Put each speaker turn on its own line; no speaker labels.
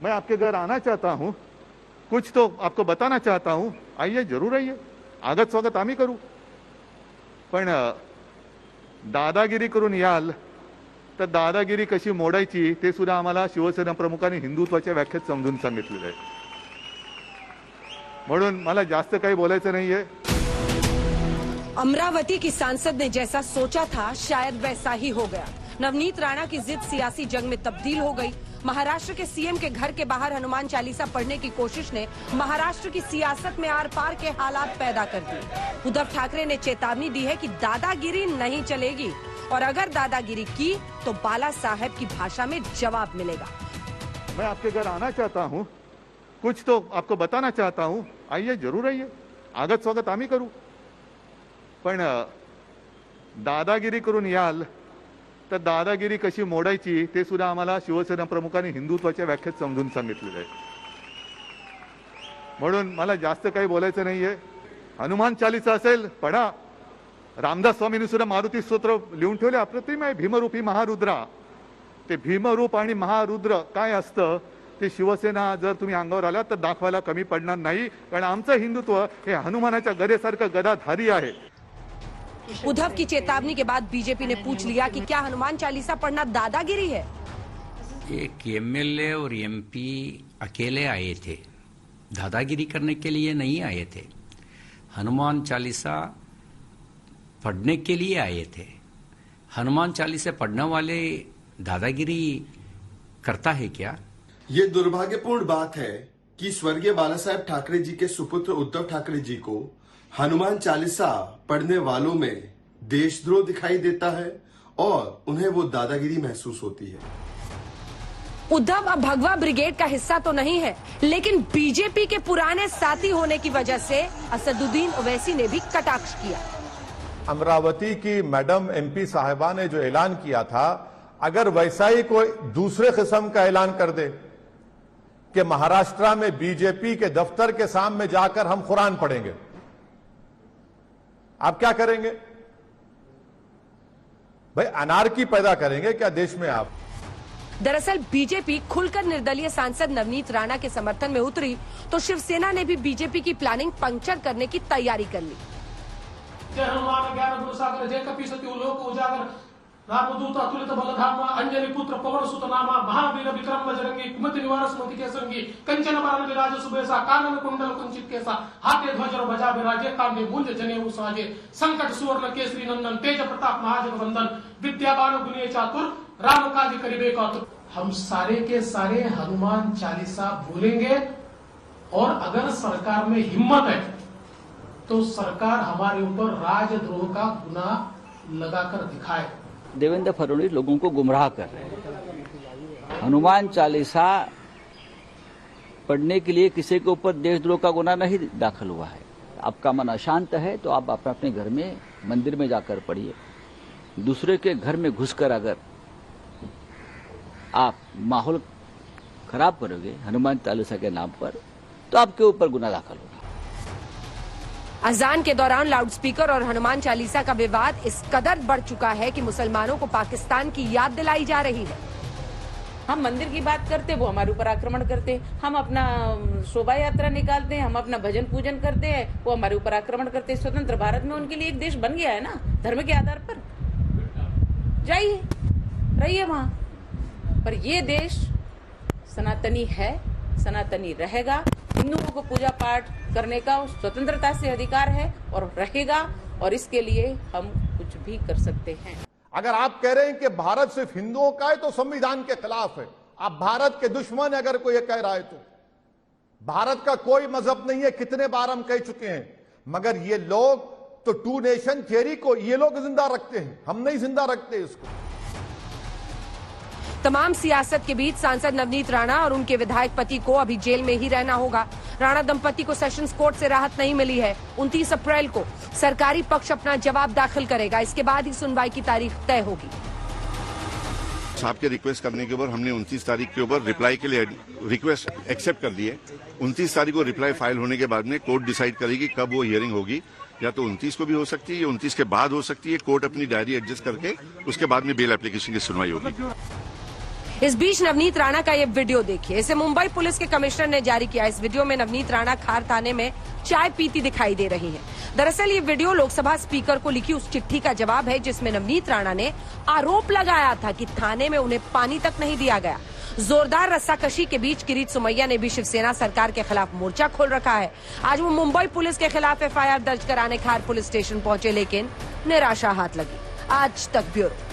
मैं आपके घर आना चाहता हूं, कुछ तो आपको बताना चाहता हूं. आइए, जरूर आइए. आगत स्वागत आम्ही करू. पण दादागिरी करून याल तर दादागिरी कशी मोडायची ते सुद्धा आम्हाला शिवसेना प्रमुखांनी हिंदुत्वाच्या व्याख्येत समजून सांगितलेलं आहे. म्हणून मला जास्त काही बोलायचं नाहीये.
अमरावती की सांसद ने जैसा सोचा था शायद वैसा ही हो गया. नवनीत राणा की जिद सियासी जंग में तब्दील हो गई. महाराष्ट्र के सीएम के घर के बाहर हनुमान चालीसा पढ़ने की कोशिश ने महाराष्ट्र की सियासत में आर पार के हालात पैदा कर दिए. उद्धव ठाकरे ने चेतावनी दी है कि दादागिरी नहीं चलेगी और अगर दादागिरी की तो बाला साहेब की भाषा में जवाब मिलेगा.
मैं आपके घर आना चाहता हूं, कुछ तो आपको बताना चाहता हूं. आइए, जरूर आइए. आगत स्वागत आम्ही करू. पण दादागिरी करून याल तर दादागिरी कशी मोडायची ते सुद्धा आम्हाला शिवसेना प्रमुखांनी हिंदुत्वाच्या व्याख्येत समजून सांगितलेलं आहे. म्हणून मला जास्त काही बोलायचं नाहीये. हनुमान चालीसा असेल पढा. रामदास स्वामींनी सुद्धा मारुती स्तोत्र लिहून ठेवले. अप्रतिम आहे. भीमरूपी महारुद्रा. ते भीमरूप आणि महारुद्र काय असतं ते शिवसेना जर तुम्ही अंगावर आलात तर दाखवायला कमी पडणार नाही. कारण आमचं हिंदुत्व हे हनुमानाच्या गदेसारखं गदाधारी आहे.
उद्धव की चेतावनी के बाद बीजेपी ने पूछ लिया कि क्या हनुमान चालीसा पढ़ना दादागिरी है.
एक एमएलए और एमपी अकेले आए थे, दादागिरी करने के लिए नहीं आए थे. हनुमान चालीसा पढ़ने के लिए आए थे. हनुमान चालीसा पढ़ने वाले दादागिरी करता है क्या?
ये दुर्भाग्यपूर्ण बात है कि स्वर्गीय बाला साहेब ठाकरे जी के सुपुत्र उद्धव ठाकरे जी को हनुमान चालीसा पढ़ने वालों में देशद्रोह दिखाई देता है और उन्हें वो दादागिरी महसूस होती है.
उद्धव अब भगवा ब्रिगेड का हिस्सा तो नहीं है, लेकिन बीजेपी के पुराने साथी होने की वजह से असदुद्दीन ओवैसी ने भी कटाक्ष किया.
अमरावती की मैडम एमपी साहिबा ने जो ऐलान किया था, अगर वैसा ही कोई दूसरे किस्म का ऐलान कर दे कि महाराष्ट्र में बीजेपी के दफ्तर के सामने जाकर हम कुरान पढ़ेंगे, आप क्या करेंगे भाई? अनारकी पैदा करेंगे क्या देश में आप?
दरअसल बीजेपी खुलकर निर्दलीय सांसद नवनीत राणा के समर्थन में उतरी तो शिवसेना ने भी बीजेपी की प्लानिंग पंक्चर करने की तैयारी कर ली.
जय हनुमान ज्ञान गुरु सागर जय कपीसती लोक उजागर रामदूत अतुलित बलधामा अंजनी पुत्र पवन सुत नामा महावीर विक्रम बजरंगी कुमति निवार स्मृति के संगी कंचन बरन विराज सुबेसा कानन कुंडल कुंचित केसा हाथे ध्वज बजा विराजे कांधे मूंज जनेऊ साजे संकट सुवर्ण केसरी नंदन तेज प्रताप महाजन वंदन विद्यावान गुणी चातुर राम काज करिबे कातुर. हम सारे के सारे हनुमान चालीसा बोलेंगे और अगर सरकार में हिम्मत है तो सरकार हमारे ऊपर राजद्रोह का गुनाह लगाकर दिखाए.
देवेंद्र फडणवीस लोगों को गुमराह कर रहे हैं. हनुमान चालीसा पढ़ने के लिए किसी के ऊपर देशद्रोह का गुनाह नहीं दाखिल हुआ है. आपका मन अशांत है तो आप अपने घर में मंदिर में जाकर पढ़िए. दूसरे के घर में घुसकर अगर आप माहौल खराब करोगे हनुमान चालीसा के नाम पर तो आपके ऊपर गुनाह दाखिल होगा.
अजान के दौरान लाउडस्पीकर और हनुमान चालीसा का विवाद इस कदर बढ़ चुका है कि मुसलमानों को पाकिस्तान की याद दिलाई जा रही है.
हम मंदिर की बात करते, वो हमारे ऊपर आक्रमण करते. हम अपना शोभा यात्रा निकालते हैं, हम अपना भजन पूजन करते हैं, वो हमारे ऊपर आक्रमण करते. स्वतंत्र भारत में उनके लिए एक देश बन गया है ना, धर्म के आधार पर. जाइए, रहिए वहां. पर ये देश सनातनी है, सनातनी रहेगा. हिंदुओं को पूजा पाठ करने का स्वतंत्रता से अधिकार है और रहेगा, और इसके लिए हम कुछ भी कर सकते हैं.
अगर आप कह रहे हैं कि भारत सिर्फ हिंदुओं का है तो संविधान के खिलाफ है. आप भारत के दुश्मन अगर कोई कह रहा है तो भारत का कोई मजहब नहीं है. कितने बार हम कह चुके हैं. मगर ये लोग तो टू नेशन थियरी को ये लोग जिंदा रखते हैं, हम नहीं जिंदा रखते इसको.
तमाम सियासत के बीच सांसद नवनीत राणा और उनके विधायक पति को अभी जेल में ही रहना होगा. राणा दंपति को सेशंस कोर्ट से राहत नहीं मिली है. 29 अप्रैल को सरकारी पक्ष अपना जवाब दाखिल करेगा. इसके बाद ही सुनवाई की तारीख तय होगी.
साहब के रिक्वेस्ट करने के ऊपर हमने 29 तारीख के ऊपर रिप्लाई के लिए रिक्वेस्ट एक्सेप्ट कर दी है. 29 तारीख को रिप्लाई फाइल होने के बाद में कोर्ट डिसाइड करेगी कब वो हियरिंग होगी. या तो 29 को भी हो सकती है या 29 के बाद हो सकती है. कोर्ट अपनी डायरी एडजस्ट करके उसके बाद में बेल एप्लीकेशन की सुनवाई होगी.
इस बीच नवनीत राणा का ये वीडियो देखिए। इसे मुंबई पुलिस के कमिश्नर ने जारी किया। इस वीडियो में नवनीत राणा खार थाने में चाय पीती दिखाई दे रही हैं। दरअसल ये वीडियो लोकसभा स्पीकर को लिखी उस चिट्ठी का जवाब है जिसमें नवनीत राणा ने आरोप लगाया था कि थाने में उन्हें पानी तक नहीं दिया गया। जोरदार रस्साकशी के बीच किरीट सोमैया ने भी शिवसेना सरकार के खिलाफ मोर्चा खोल रखा है। आज वो मुंबई पुलिस के खिलाफ FIR दर्ज कराने खार पुलिस स्टेशन पहुंचे, लेकिन निराशा हाथ लगी। आज तक ब्यूरो।